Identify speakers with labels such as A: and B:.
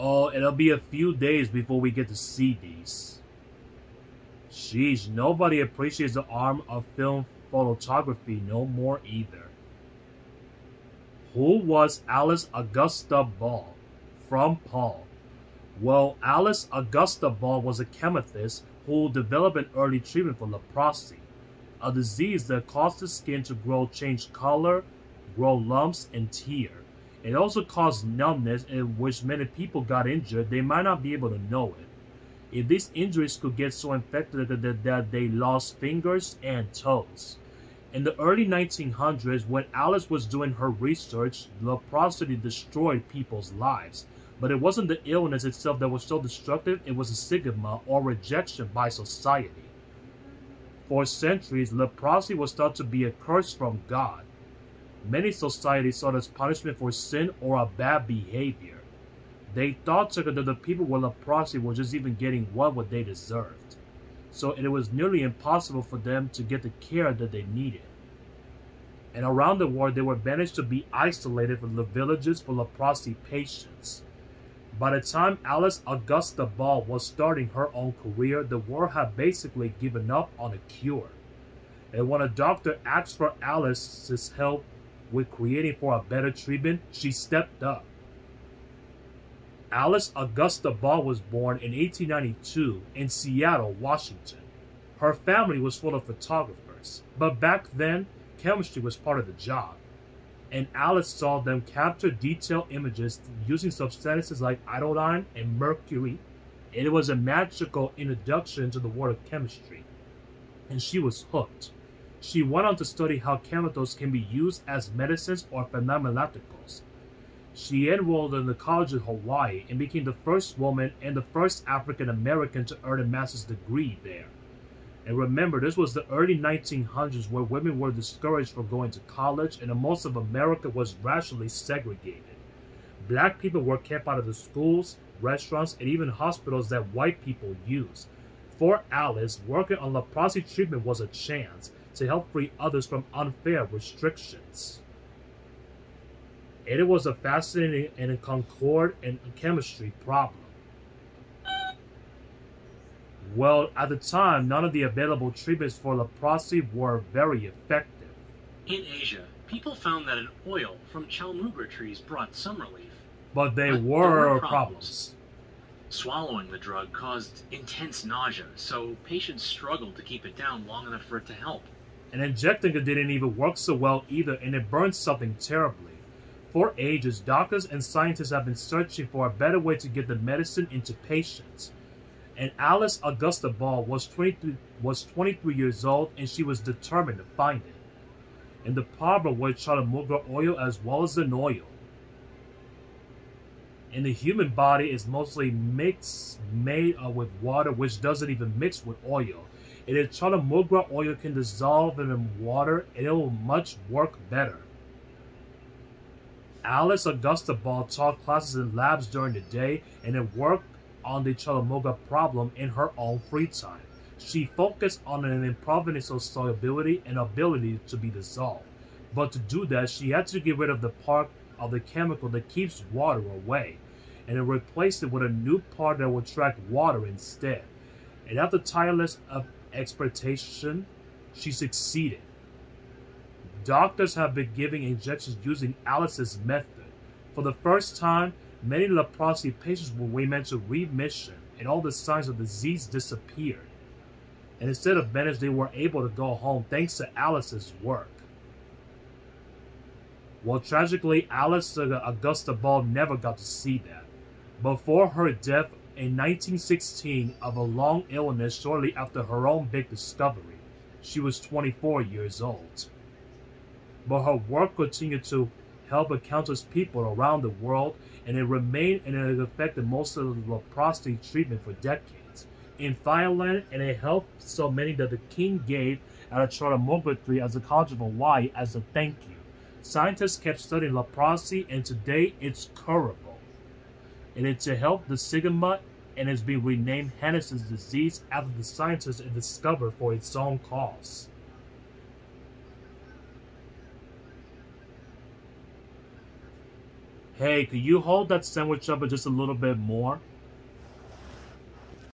A: Oh, it'll be a few days before we get to see these. Sheesh, nobody appreciates the arm of film photography no more either. Who was Alice Augusta Ball? From Paul. Well, Alice Augusta Ball was a chemist who developed an early treatment for leprosy, a disease that caused the skin to change color, grow lumps, and tear. It also caused numbness in which many people got injured. They might not be able to know it. If these injuries could get so infected that they lost fingers and toes. In the early 1900s, when Alice was doing her research, leprosy destroyed people's lives. But it wasn't the illness itself that was so destructive, it was a stigma or rejection by society. For centuries, leprosy was thought to be a curse from God. Many societies saw it as punishment for sin or a bad behavior. They thought that the people with leprosy were just even getting what they deserved. So it was nearly impossible for them to get the care that they needed. And around the world, they were banished to be isolated from the villages for leprosy patients. By the time Alice Augusta Ball was starting her own career, the world had basically given up on a cure. And when a doctor asked for Alice's help with creating for a better treatment, she stepped up. Alice Augusta Ball was born in 1892 in Seattle, Washington. Her family was full of photographers, but back then, chemistry was part of the job. And Alice saw them capture detailed images using substances like iodine and mercury. It was a magical introduction to the world of chemistry, and she was hooked. She went on to study how chemicals can be used as medicines or phenomenologicals. She enrolled in the College of Hawaii and became the first woman and the first African American to earn a master's degree there. And remember, this was the early 1900s where women were discouraged from going to college and most of America was racially segregated. Black people were kept out of the schools, restaurants, and even hospitals that white people used. For Alice, working on leprosy treatment was a chance to help free others from unfair restrictions. And it was a fascinating and a concord and chemistry problem. Well, at the time, none of the available treatments for leprosy were very effective.
B: In Asia, people found that an oil from chalmuga trees brought some relief.
A: But there
B: there
A: were problems.
B: Swallowing the drug caused intense nausea, so patients struggled to keep it down long enough for it to help.
A: And injecting it didn't even work so well either, and it burned something terribly. For ages, doctors and scientists have been searching for a better way to get the medicine into patients. And Alice Augusta Ball was 23 years old, and she was determined to find it. And the problem was chalmuga oil as well as an oil. And the human body is mostly made with water, which doesn't even mix with oil. And if chalmuga oil can dissolve in water, it will much work better. Alice Augusta Ball taught classes in labs during the day and then worked on the chalmuga problem in her own free time. She focused on an improving its solubility and ability to be dissolved. But to do that, she had to get rid of the part of the chemical that keeps water away, and then replace it with a new part that will attract water instead. And after tireless experimentation, she succeeded. Doctors have been giving injections using Alice's method. For the first time, many leprosy patients were remained to remission, and all the signs of disease disappeared. And instead of banished, they were able to go home thanks to Alice's work. Well, tragically, Alice Augusta Ball never got to see that. Before her death in 1916 of a long illness shortly after her own big discovery, she was 24 years old. But her work continued to help countless people around the world, and it remained and it affected most of the leprosy treatment for decades. In Thailand, and it helped so many that the king gave out a chalmuga tree as a College of Hawaii as a thank you. Scientists kept studying leprosy, and today it's curable. And it's to help the stigma, and it's been renamed Hansen's disease after the scientists it discovered for its own cause. Hey, could you hold that sandwich up just a little bit more?